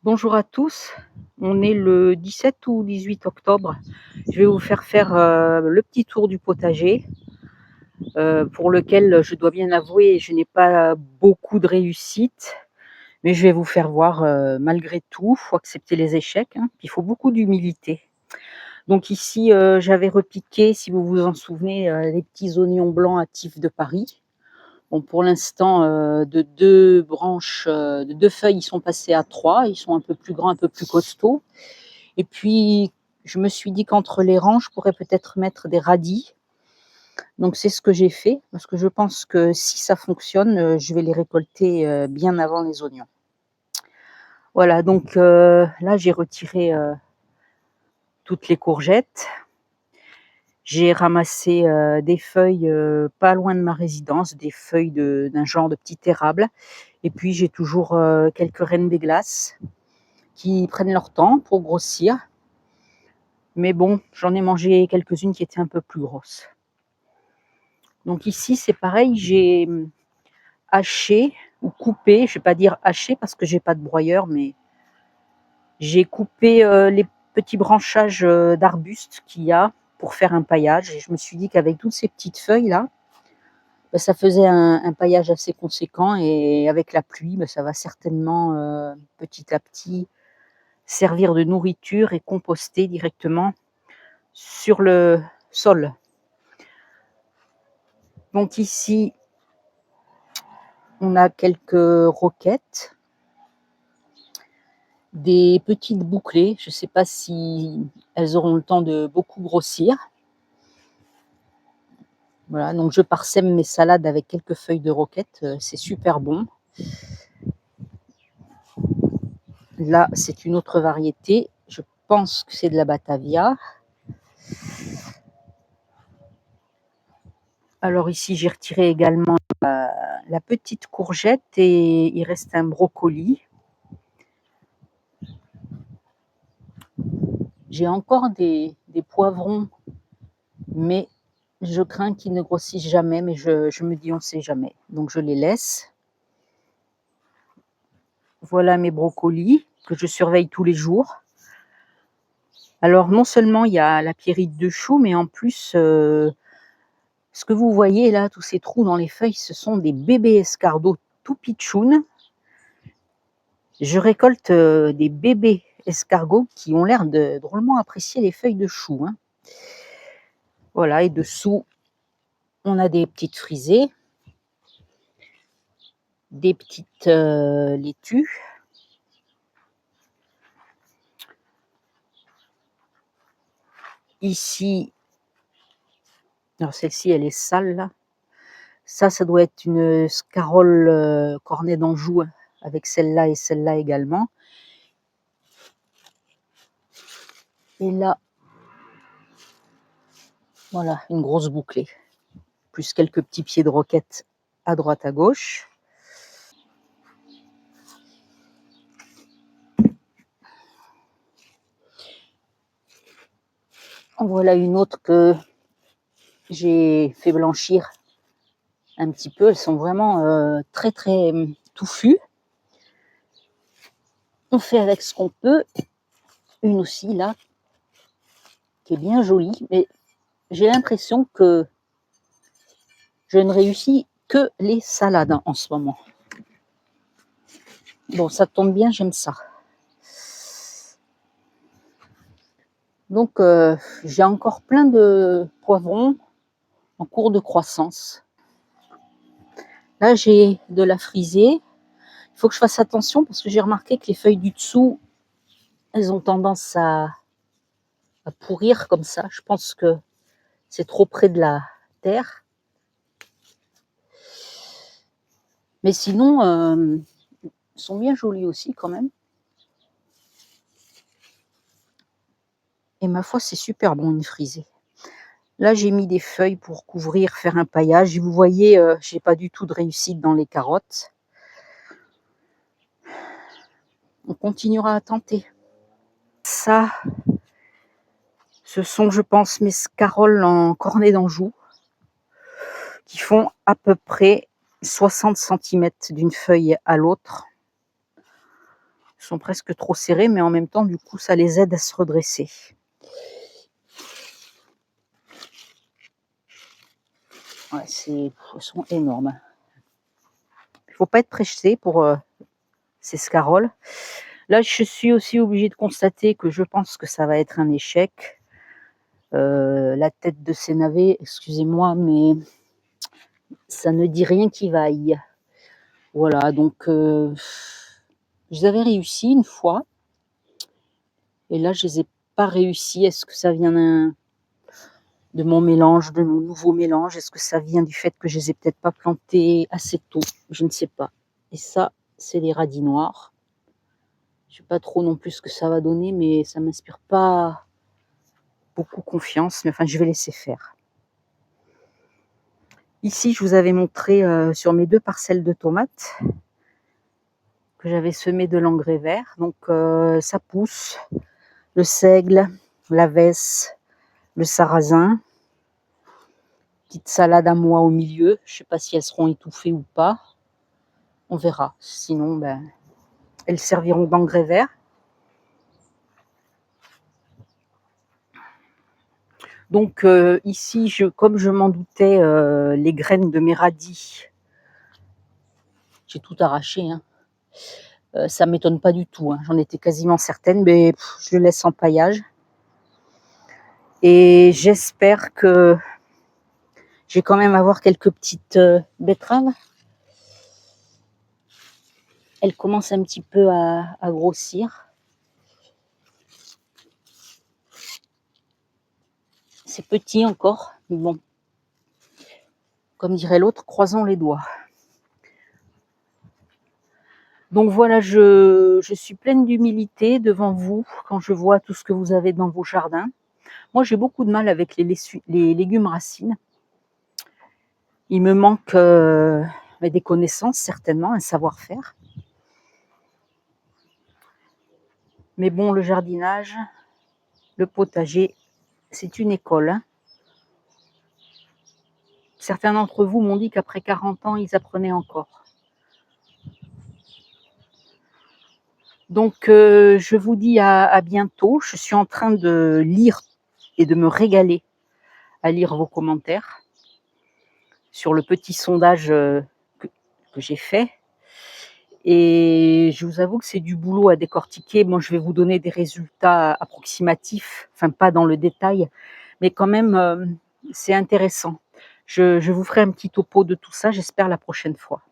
Bonjour à tous, on est le 17 ou 18 octobre. Je vais vous faire le petit tour du potager, pour lequel je dois bien avouer, je n'ai pas beaucoup de réussite, mais je vais vous faire voir, malgré tout, il faut accepter les échecs, hein, il faut beaucoup d'humilité. Donc ici, j'avais repiqué, si vous vous en souvenez, les petits oignons blancs hâtifs de Paris. Bon, pour l'instant, de 2 branches, de 2 feuilles, ils sont passés à 3. Ils sont un peu plus grands, un peu plus costauds. Et puis, je me suis dit qu'entre les rangs, je pourrais peut-être mettre des radis. Donc c'est ce que j'ai fait, parce que je pense que si ça fonctionne, je vais les récolter, bien avant les oignons. Voilà, donc là, j'ai retiré, toutes les courgettes. J'ai ramassé, des feuilles, pas loin de ma résidence, des feuilles d'un genre de petit érable. Et puis j'ai toujours, quelques reines des glaces qui prennent leur temps pour grossir. Mais bon, j'en ai mangé quelques-unes qui étaient un peu plus grosses. Donc ici, c'est pareil, j'ai haché ou coupé, je vais pas dire haché parce que j'ai pas de broyeur, mais j'ai coupé, les petits branchages, d'arbustes qu'il y a pour faire un paillage et je me suis dit qu'avec toutes ces petites feuilles-là, bah, ça faisait un paillage assez conséquent et avec la pluie, bah, ça va certainement, petit à petit servir de nourriture et composter directement sur le sol. Donc ici, on a quelques roquettes, des petites bouclées, je ne sais pas si elles auront le temps de beaucoup grossir. Voilà, donc je parsème mes salades avec quelques feuilles de roquette, c'est super bon. Là, c'est une autre variété, je pense que c'est de la Batavia. Alors ici, j'ai retiré également la petite courgette et il reste un brocoli. J'ai encore des poivrons, mais je crains qu'ils ne grossissent jamais, mais je me dis on ne sait jamais. Donc je les laisse. Voilà mes brocolis que je surveille tous les jours. Alors non seulement il y a la pierrite de chou, mais en plus, ce que vous voyez là, tous ces trous dans les feuilles, ce sont des bébés escargots tout pitchouns. Je récolte des bébés escargots qui ont l'air de drôlement apprécier les feuilles de chou, hein. Voilà, et dessous, on a des petites frisées, des petites laitues. Ici, alors celle-ci, elle est sale là. Ça doit être une scarole cornet d'Anjou avec celle-là et celle-là également. Et là, voilà, une grosse bouclée, plus quelques petits pieds de roquette à droite à gauche. En voilà une autre que j'ai fait blanchir un petit peu. Elles sont vraiment très très touffues. On fait avec ce qu'on peut. Une aussi là, qui est bien jolie, mais j'ai l'impression que je ne réussis que les salades en ce moment. Bon, ça tombe bien, j'aime ça. Donc, j'ai encore plein de poivrons en cours de croissance. Là, j'ai de la frisée. Il faut que je fasse attention parce que j'ai remarqué que les feuilles du dessous, elles ont tendance à pourrir comme ça. Je pense que c'est trop près de la terre. Mais sinon, elles sont bien jolies aussi quand même. Et ma foi, c'est super bon une frisée. Là, j'ai mis des feuilles pour couvrir, faire un paillage. Et vous voyez, j'ai pas du tout de réussite dans les carottes. On continuera à tenter. Ça, ce sont, je pense, mes scaroles en cornet d'Anjou qui font à peu près 60 cm d'une feuille à l'autre. Ils sont presque trop serrés, mais en même temps, du coup, ça les aide à se redresser. Ouais, ils sont énormes. Il ne faut pas être pressé pour ces scaroles. Là, je suis aussi obligée de constater que je pense que ça va être un échec. La tête de ces navets, excusez-moi, mais ça ne dit rien qui vaille. Voilà, donc je les avais réussi une fois. Et là, je les ai pas réussi. Est-ce que ça vient de mon mélange, de mon nouveau mélange? Est-ce que ça vient du fait que je les ai peut-être pas plantés assez tôt? Je ne sais pas. Et ça, c'est les radis noirs. Je sais pas trop non plus ce que ça va donner, mais ça m'inspire pas beaucoup confiance. Mais enfin, je vais laisser faire. Ici, je vous avais montré sur mes 2 parcelles de tomates que j'avais semé de l'engrais vert. Donc, ça pousse. Le seigle, la vesse, le sarrasin. Petite salade à moi au milieu. Je ne sais pas si elles seront étouffées ou pas. On verra. Sinon, elles serviront d'engrais vert. Donc ici, comme je m'en doutais, les graines de mes radis, j'ai tout arraché. Hein. Ça ne m'étonne pas du tout. Hein. J'en étais quasiment certaine, mais je le laisse en paillage. Et j'espère que je vais quand même avoir quelques petites betteraves. Elles commencent un petit peu à grossir. C'est petit encore, mais bon. Comme dirait l'autre, croisons les doigts. Donc voilà, je suis pleine d'humilité devant vous quand je vois tout ce que vous avez dans vos jardins. Moi, j'ai beaucoup de mal avec les légumes racines. Il me manque des connaissances, certainement, un savoir-faire. Mais bon, le jardinage, le potager, c'est une école. Hein. Certains d'entre vous m'ont dit qu'après 40 ans, ils apprenaient encore. Donc, je vous dis à bientôt. Je suis en train de lire et de me régaler à lire vos commentaires sur le petit sondage que j'ai fait. Et je vous avoue que c'est du boulot à décortiquer. Moi, je vais vous donner des résultats approximatifs, enfin pas dans le détail, mais quand même, c'est intéressant. Je vous ferai un petit topo de tout ça, j'espère la prochaine fois.